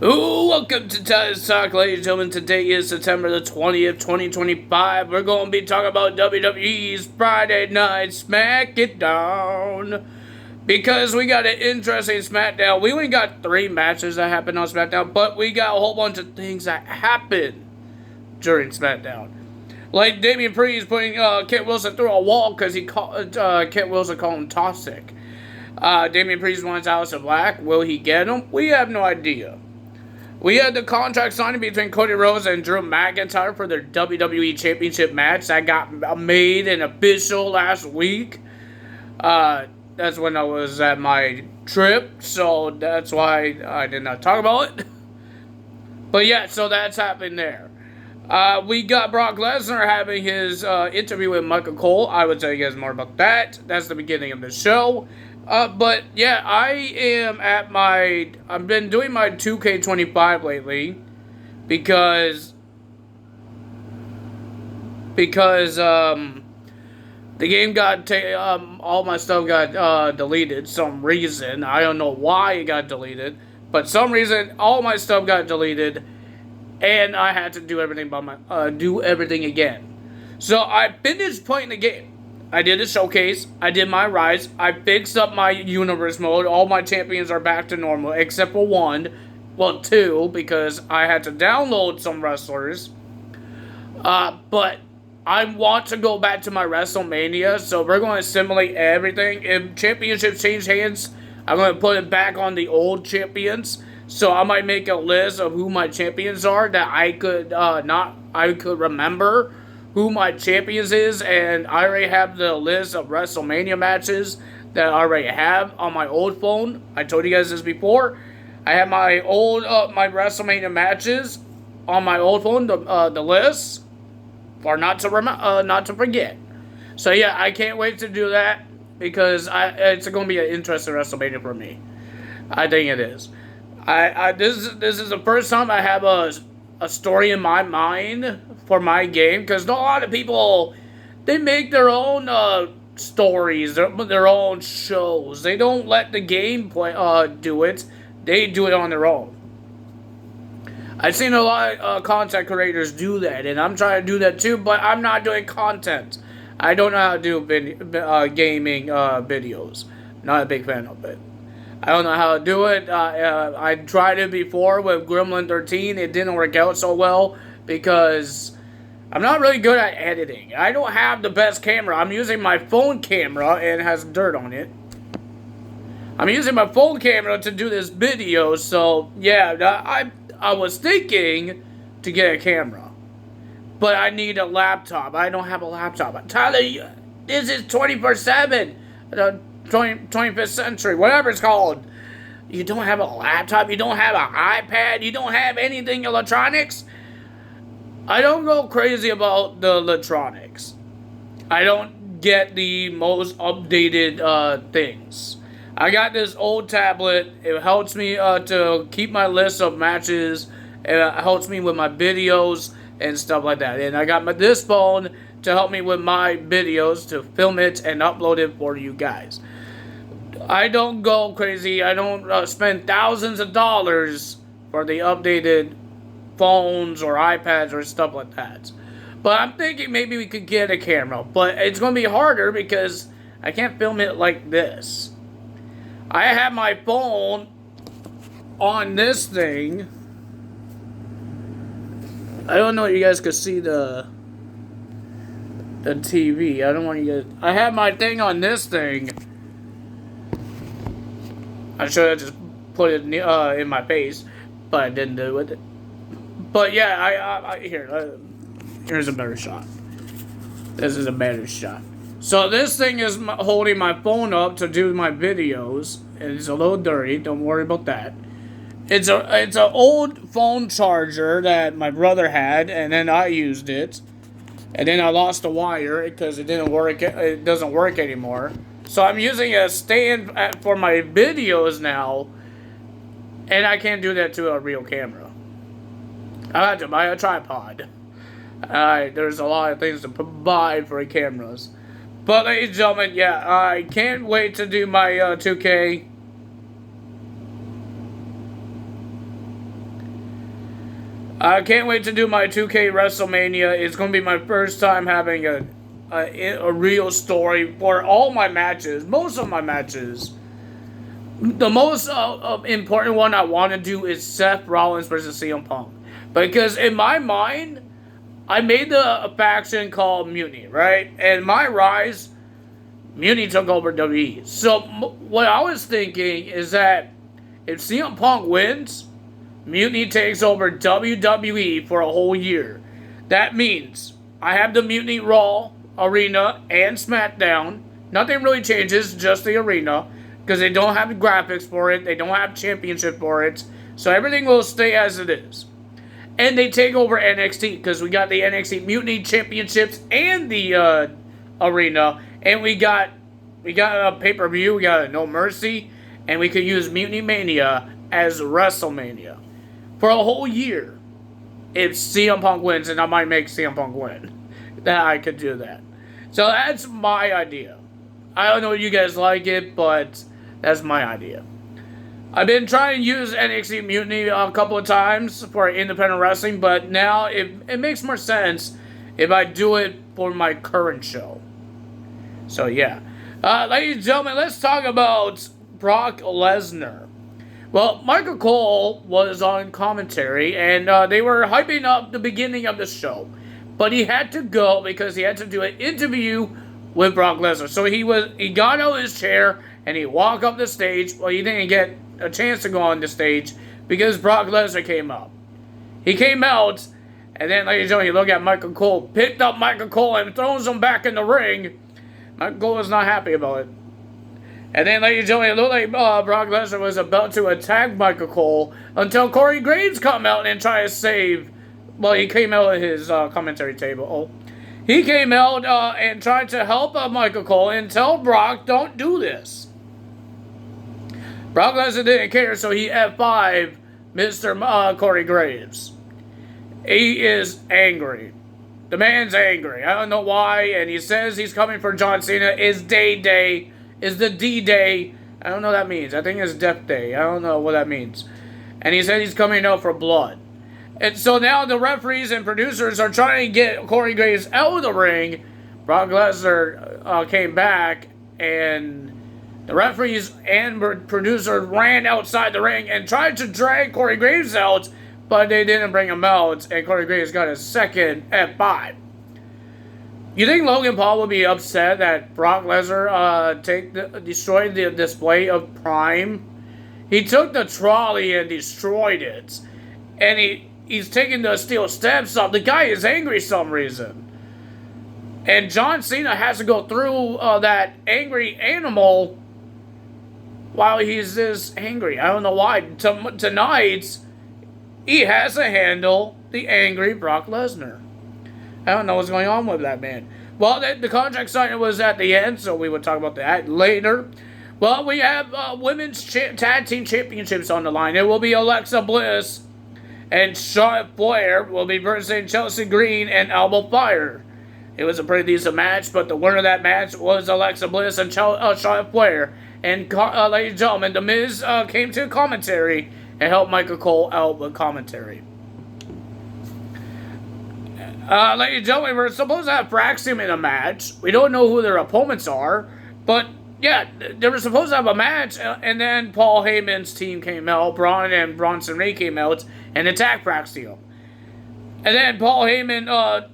Ooh, welcome to Titus Talk, ladies and gentlemen. Today is September the 20th, 2025. We're going to be talking about WWE's Friday Night Smackdown. Because we got an interesting Smackdown. We only got 3 matches that happened on Smackdown, but we got a whole bunch of things that happened during Smackdown. Like Damian Priest putting Kent Wilson through a wall because he called Kent Wilson called him toxic. Damian Priest wants Aleister Black. Will he get him? We have no idea. We had the contract signing between Cody Rhodes and Drew McIntyre for their WWE Championship match that got made and official last week. That's when I was at my trip, so that's why I did not talk about it. But yeah, so that's happening there. We got Brock Lesnar having his interview with Michael Cole. I would tell you guys more about that. That's the beginning of the show. But yeah, I've been doing my 2K25 lately because the game got all my stuff got deleted some reason. I don't know why it got deleted, but some reason all my stuff got deleted, and I had to do everything do everything again. So I finished playing the game. I did a showcase. I did my rise. I fixed up my universe mode. All my champions are back to normal, except for 1. Well, 2, because I had to download some wrestlers. But I want to go back to my WrestleMania, so we're going to simulate everything. If championships change hands, I'm going to put it back on the old champions. So I might make a list of who my champions are that I could remember who my champions is, and I already have the list of WrestleMania matches that I already have on my old phone. I told you guys this before. I have my old my WrestleMania matches on my old phone, the list, for not to forget. So yeah, I can't wait to do that because it's going to be an interesting WrestleMania for me. I think it is. This is the first time I have a story in my mind for my game, because a lot of people, they make their own stories, their own shows. They don't let the game do it. They do it on their own. I've seen a lot of content creators do that, and I'm trying to do that too, but I'm not doing content. I don't know how to do gaming videos. Not a big fan of it. I don't know how to do it. I tried it before with Gremlin 13. It didn't work out so well because I'm not really good at editing. I don't have the best camera. I'm using my phone camera and it has dirt on it. I'm using my phone camera to do this video, so yeah, I was thinking to get a camera. But I need a laptop. I don't have a laptop. Tyler, this is 24/7. 25th century, whatever it's called. You don't have a laptop, you don't have an iPad, you don't have anything electronics. I don't go crazy about the electronics. I don't get the most updated things. I got this old tablet. It helps me to keep my list of matches. It helps me with my videos and stuff like that. And I got this phone to help me with my videos, to film it and upload it for you guys. I don't go crazy. I don't spend thousands of dollars for the updated phones or iPads or stuff like that. But I'm thinking maybe we could get a camera. But it's going to be harder because I can't film it like this. I have my phone on this thing. I don't know if you guys could see the TV. I don't want you guys. I have my thing on this thing. I should have just put it in my face, but I didn't do it. But yeah, here's a better shot. This is a better shot. So this thing is holding my phone up to do my videos, and it's a little dirty. Don't worry about that. It's an old phone charger that my brother had, and then I used it. And then I lost the wire because it didn't work. It doesn't work anymore. So I'm using a stand for my videos now, and I can't do that to a real camera. I had to buy a tripod. There's a lot of things to buy for cameras. But ladies and gentlemen, yeah, I can't wait to do my 2K I can't wait to do my 2K WrestleMania. It's going to be my first time having a real story for all my matches, most of my matches. The most important one I want to do is Seth Rollins versus CM Punk. Because in my mind, I made a faction called Mutiny, right? And my rise, Mutiny took over WWE. So what I was thinking is that if CM Punk wins, Mutiny takes over WWE for a whole year. That means I have the Mutiny Raw, Arena, and SmackDown. Nothing really changes, just the Arena. Because they don't have the graphics for it. They don't have championship for it. So everything will stay as it is. And they take over NXT. Because we got the NXT Mutiny Championships and the Arena. And we got a pay-per-view. We got a No Mercy. And we could use Mutiny Mania as WrestleMania. For a whole year. If CM Punk wins, and I might make CM Punk win. That I could do that. So that's my idea. I don't know if you guys like it, but that's my idea. I've been trying to use NXT Mutiny a couple of times for independent wrestling, but now it makes more sense if I do it for my current show. So yeah. Ladies and gentlemen, let's talk about Brock Lesnar. Well, Michael Cole was on commentary, and they were hyping up the beginning of the show. But he had to go because he had to do an interview with Brock Lesnar. So he got out of his chair and he walked up the stage. Well, he didn't get a chance to go on the stage because Brock Lesnar came up. He came out, and then, ladies and gentlemen, you look at Michael Cole, picked up Michael Cole and throws him back in the ring. Michael Cole was not happy about it. And then, ladies and gentlemen, it looked like Brock Lesnar was about to attack Michael Cole until Corey Graves come out and try to save. Well, he came out of his commentary table. Oh. He came out and tried to help Michael Cole and tell Brock, don't do this. Brock Lesnar didn't care, so he F5 Mr. Corey Graves. He is angry. The man's angry. I don't know why, and he says he's coming for John Cena. Is D-Day. Is the D-Day. I don't know what that means. I think it's Death Day. I don't know what that means. And he said he's coming out for blood. And so now the referees and producers are trying to get Corey Graves out of the ring. Brock Lesnar came back, and the referees and producers ran outside the ring and tried to drag Corey Graves out, but they didn't bring him out, and Corey Graves got his second F5. You think Logan Paul would be upset that Brock Lesnar destroyed the display of Prime? He took the trolley and destroyed it, and he's taking the steel steps up. The guy is angry for some reason. And John Cena has to go through that angry animal while he's this angry. I don't know why. Tonight, he has to handle the angry Brock Lesnar. I don't know what's going on with that man. Well, the contract signing was at the end, so we would talk about that later. Well, we have women's tag team championships on the line. It will be Alexa Bliss and Charlotte Flair will be versing Chelsea Green and Alba Fire. It was a pretty decent match, but the winner of that match was Alexa Bliss and Charlotte Flair. And ladies and gentlemen, The Miz came to commentary and helped Michael Cole out with commentary. Ladies and gentlemen, we're supposed to have Fraxium in a match. We don't know who their opponents are, but yeah, they were supposed to have a match, and then Paul Heyman's team came out, Braun and Bronson Reed came out and attacked Fraxium. And then Paul Heyman,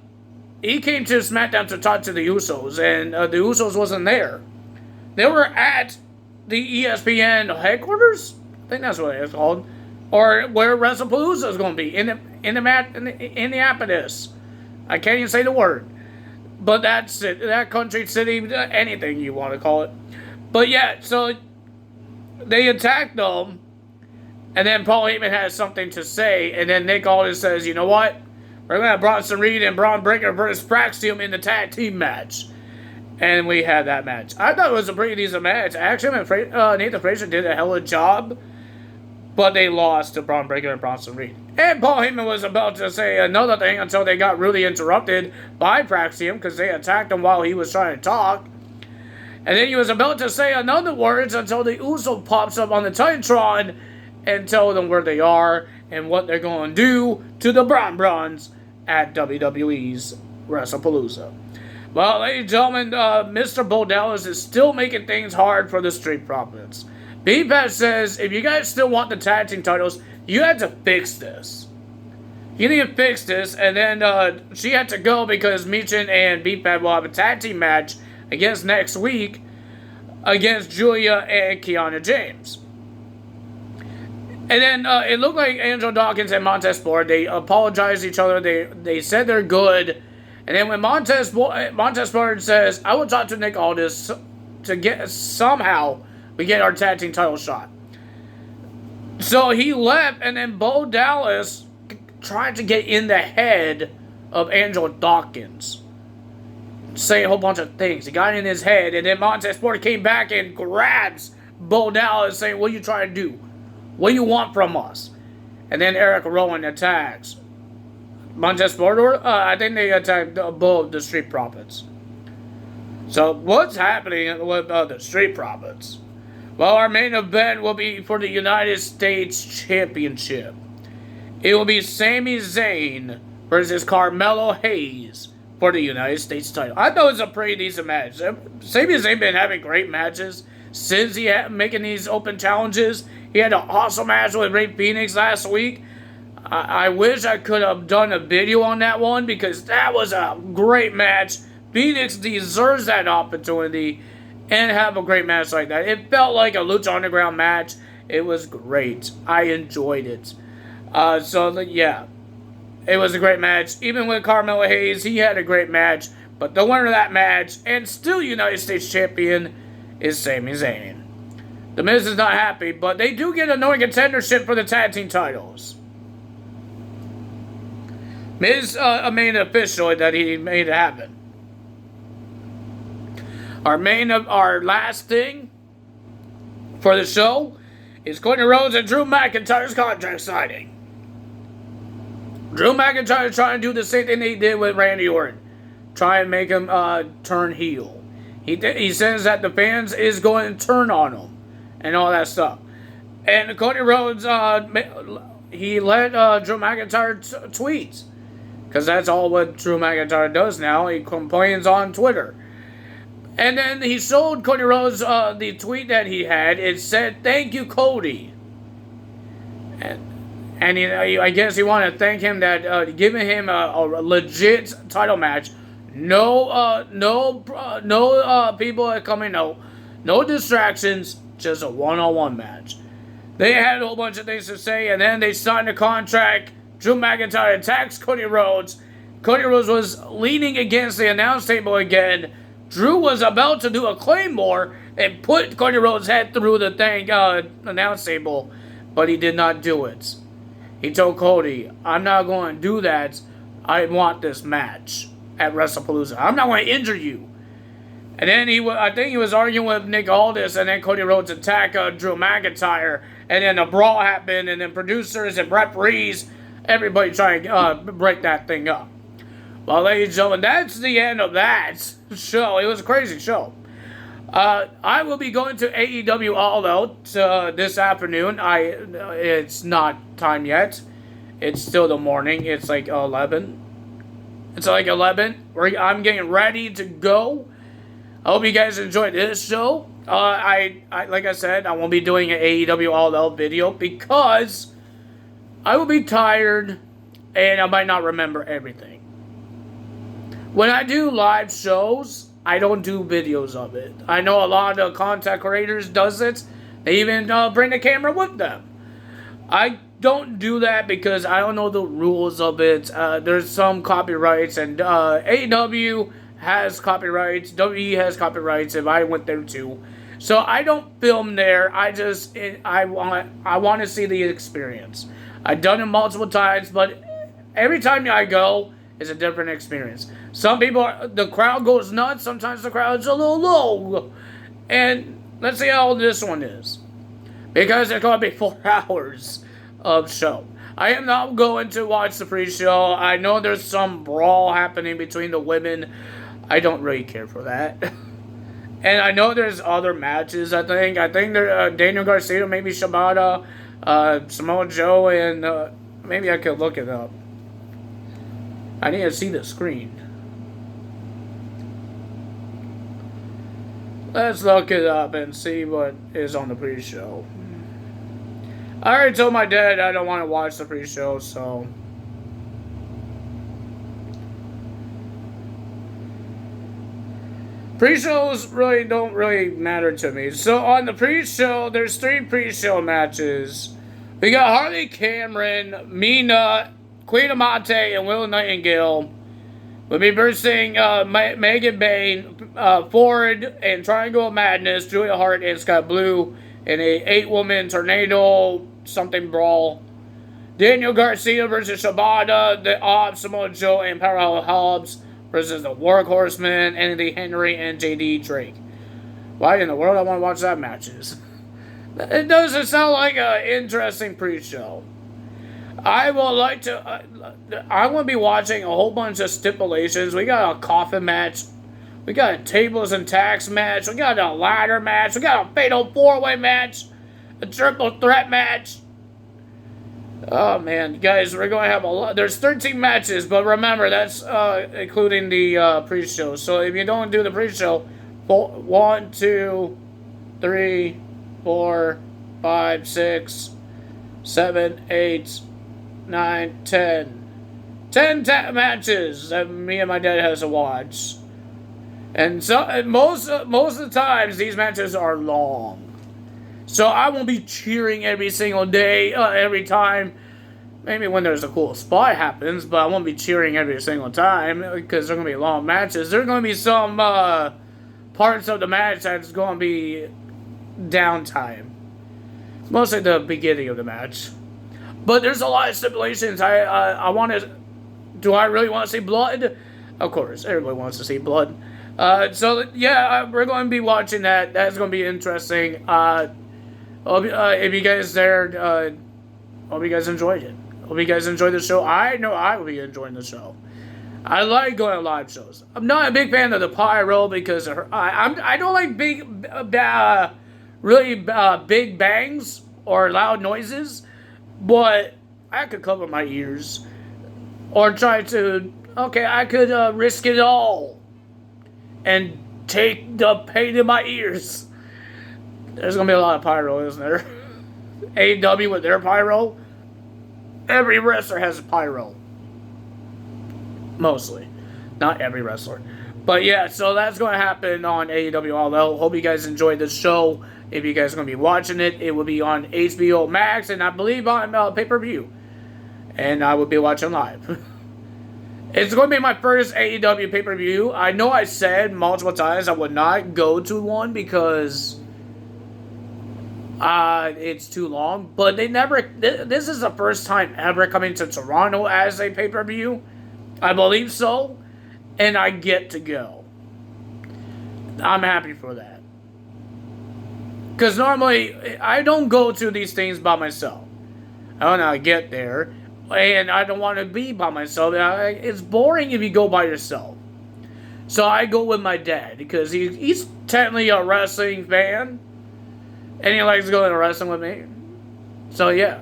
he came to SmackDown to talk to the Usos, and the Usos wasn't there. They were at the ESPN headquarters? I think that's what it's called. Or where WrestlePalooza is going to be, in Indianapolis. I can't even say the word. But that's it. That country, city, anything you want to call it. But yeah, so they attacked them. And then Paul Heyman has something to say. And then Nick Aldis says, you know what? We're going to have Bronson Reed and Braun Breaker versus Fraxium in the tag team match. And we had that match. I thought it was a pretty decent match. Actually, Nathan Frazier did a hell of a job. But they lost to Braun Breaker and Bronson Reed. And Paul Heyman was about to say another thing until they got really interrupted by Fraxium because they attacked him while he was trying to talk. And then he was about to say another words until the Uso pops up on the Titantron and tell them where they are and what they're going to do to the Bron at WWE's WrestlePalooza. Well, ladies and gentlemen, Mr. Bo Dallas is still making things hard for the Street Profits. B-Pat says, if you guys still want the tag team titles, you had to fix this. You need to fix this, and then she had to go because Michin and B-Pat will have a tag team match against next week against Julia and Kiana James. And then it looked like Angel Dawkins and Montez Ford, they apologized to each other. They said they're good. And then when Montez Ford says, I will talk to Nick Aldis to get somehow we get our tag team title shot. So he left, and then Bo Dallas tried to get in the head of Angel Dawkins, saying a whole bunch of things. He got in his head, and then Montez Ford came back and grabs Bo Dallas, saying, what are you trying to do? What do you want from us? And then Eric Rowan attacks Montez Ford, or I think they attacked both the Street Profits. So what's happening with the Street Profits? Well, our main event will be for the United States Championship. It will be Sami Zayn versus Carmelo Hayes for the United States title. I thought it was a pretty decent match. Sami Zayn been having great matches since he had making these open challenges. He had an awesome match with Rey Fenix last week. I wish I could have done a video on that one because that was a great match. Phoenix deserves that opportunity and have a great match like that. It felt like a Lucha Underground match. It was great. I enjoyed it. Yeah, it was a great match. Even with Carmelo Hayes, he had a great match. But the winner of that match, and still United States Champion, is Sami Zayn. The Miz is not happy, but they do get a knowing contendership for the tag team titles. Miz made it official that he made it happen. Our last thing for the show is Cody Rhodes and Drew McIntyre's contract signing. Drew McIntyre is trying to do the same thing they did with Randy Orton. Try and make him turn heel. He says that the fans is going to turn on him and all that stuff. And Cody Rhodes, he let Drew McIntyre tweet. Because that's all what Drew McIntyre does now. He complains on Twitter. And then he showed Cody Rhodes the tweet that he had. It said, "Thank you, Cody." And I guess he wanted to thank him that giving him a legit title match. No people are coming out. No distractions. Just a one-on-one match. They had a whole bunch of things to say, and then they signed a contract. Drew McIntyre attacks Cody Rhodes. Cody Rhodes was leaning against the announce table again. Drew was about to do a Claymore and put Cody Rhodes' head through the announce table, but he did not do it. He told Cody, I'm not going to do that. I want this match at WrestlePalooza. I'm not going to injure you. And then I think he was arguing with Nick Aldis, and then Cody Rhodes attacked Drew McIntyre, and then a brawl happened, and then producers and referees, everybody trying to break that thing up. Well, ladies and gentlemen, that's the end of that show. It was a crazy show. I will be going to AEW All Out this afternoon. It's not time yet. It's still the morning. It's like 11. It's like 11. I'm getting ready to go. I hope you guys enjoyed this show. Like I said, I won't be doing an AEW All Out video because I will be tired and I might not remember everything. When I do live shows, I don't do videos of it. I know a lot of content creators does it. They even bring the camera with them. I don't do that because I don't know the rules of it. There's some copyrights, and AEW has copyrights. WWE has copyrights. If I went there too, so I don't film there. I want to see the experience. I've done it multiple times, but every time I go, it's a different experience. Some people, the crowd goes nuts. Sometimes the crowd's a little low. And let's see how this one is. Because it's going to be 4 hours of show. I am not going to watch the pre-show. I know there's some brawl happening between the women. I don't really care for that. And I know there's other matches, I think. I think Daniel Garcia, maybe Shibata. Samoa Joe and maybe I could look it up. I need to see the screen. Let's look it up and see what is on the pre-show. I already told my dad I don't want to watch the pre-show, so... Pre-shows really don't matter to me. So on the pre-show, there's 3 pre-show matches. We got Harley Cameron, Mina, Queen Amate, and Will Nightingale. We'll be versing Megan Bain, Ford, and Triangle of Madness, Julia Hart, and Scott Blue in a 8-woman tornado something brawl. Daniel Garcia versus Shibata, the Ops, Samoa Joe, and Powerhouse Hobbs versus the Workhorsemen, Andy Henry, and JD Drake. Why in the world I want to watch that matches? It doesn't sound like an interesting pre-show. I will like to... I'm going to be watching a whole bunch of stipulations. We got a coffin match. We got a tables and tacks match. We got a ladder match. We got a fatal 4-way match. A triple threat match. Oh, man. Guys, we're going to have a lot. There's 13 matches, but remember, that's including the pre-show. So if you don't do the pre-show, 1, 2, 3, 4, 5, 6, 7, 8, 9, 10. 10 matches that me and my dad has to watch. And so most of the times, these matches are long. So I won't be cheering every single day, every time. Maybe when there's a cool spot happens, but I won't be cheering every single time because they're going to be long matches. There's going to be some parts of the match that's going to be downtime. Mostly the beginning of the match. But there's a lot of stipulations. I want to... Do I really want to see blood? Of course, everybody wants to see blood. So, yeah, we're going to be watching that. That's going to be interesting. If you guys there, hope you guys enjoyed it. Hope you guys enjoyed the show. I know I will be enjoying the show. I like going to live shows. I'm not a big fan of the pyro because I don't like really big bangs or loud noises, but I could cover my ears or try to. Okay, I could risk it all and take the pain in my ears. There's gonna be a lot of pyro, isn't there? AEW with their pyro. Every wrestler has a pyro. Mostly. Not every wrestler. But yeah, so that's going to happen on AEW All Out. Hope you guys enjoyed the show. If you guys are going to be watching it, it will be on HBO Max and I believe on pay-per-view. And I will be watching live. It's going to be my first AEW pay-per-view. I know I said multiple times I would not go to one because it's too long. But they never... This is the first time ever coming to Toronto as a pay-per-view. I believe so. And I get to go. I'm happy for that. Because normally, I don't go to these things by myself. I don't know how to get there. And I don't want to be by myself. It's boring if you go by yourself. So I go with my dad. Because he's technically a wrestling fan. And he likes going to wrestling with me. So yeah.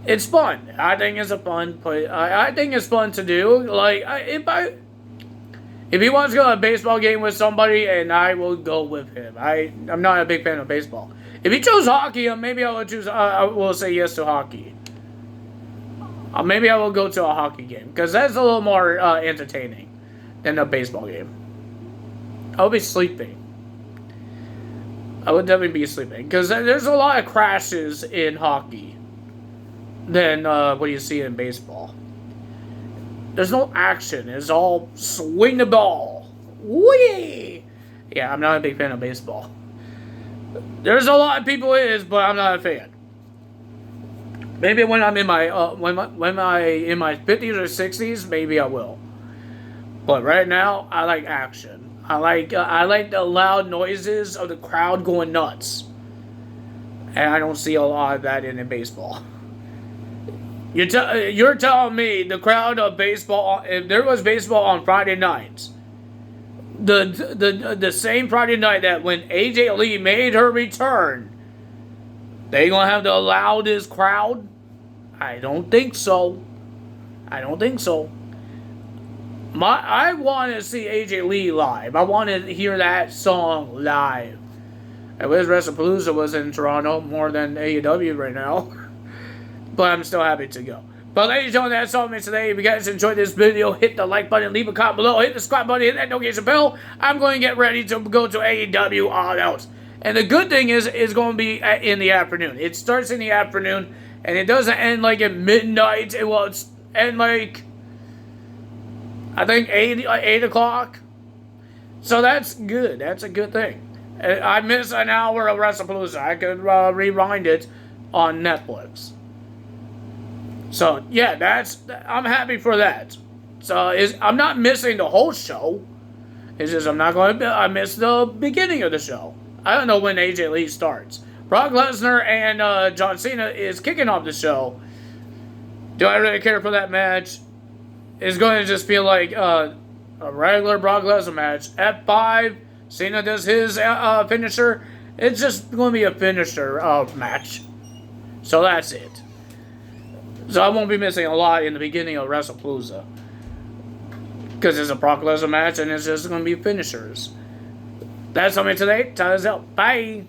It's fun. I think it's a fun play. I think it's fun to do. Like, if he wants to go to a baseball game with somebody, and I will go with him. I'm not a big fan of baseball. If he chose hockey, maybe I will choose. I will say yes to hockey. Maybe I will go to a hockey game because that's a little more entertaining than a baseball game. I'll be sleeping. I would definitely be sleeping because there's a lot of crashes in hockey than what you see in baseball. There's no action. It's all swing the ball. Whee! Yeah, I'm not a big fan of baseball. There's a lot of people is, but I'm not a fan. Maybe when I'm in my when I in my 50s or 60s, maybe I will. But right now, I like action. I like the loud noises of the crowd going nuts. And I don't see a lot of that in baseball. You're telling me the crowd of baseball, if there was baseball on Friday nights, the same Friday night that when AJ Lee made her return, They gonna have the loudest crowd? I don't think so. I don't think so. I want to see AJ Lee live. I want to hear that song live. I wish WrestlePalooza was in Toronto more than AEW right now. But I'm still happy to go. But ladies and gentlemen, that's all for me today. If you guys enjoyed this video, hit the like button, leave a comment below, hit the subscribe button, hit that notification bell. I'm going to get ready to go to AEW All Out. And the good thing is, it's going to be in the afternoon. It starts in the afternoon, and it doesn't end like at midnight. It will end like, I think 8 o'clock. So that's good. That's a good thing. I missed an hour of WrestlePalooza. I could rewind it on Netflix. So yeah, I'm happy for that. So I'm not missing the whole show. It's just I missed the beginning of the show. I don't know when AJ Lee starts. Brock Lesnar and John Cena is kicking off the show. Do I really care for that match? It's going to just feel like a regular Brock Lesnar match. F5, Cena does his finisher. It's just going to be a finisher match. So that's it. So I won't be missing a lot in the beginning of WrestlePalooza. Because it's a Brock Lesnar match and it's just going to be finishers. That's all me today. Time is out. Bye.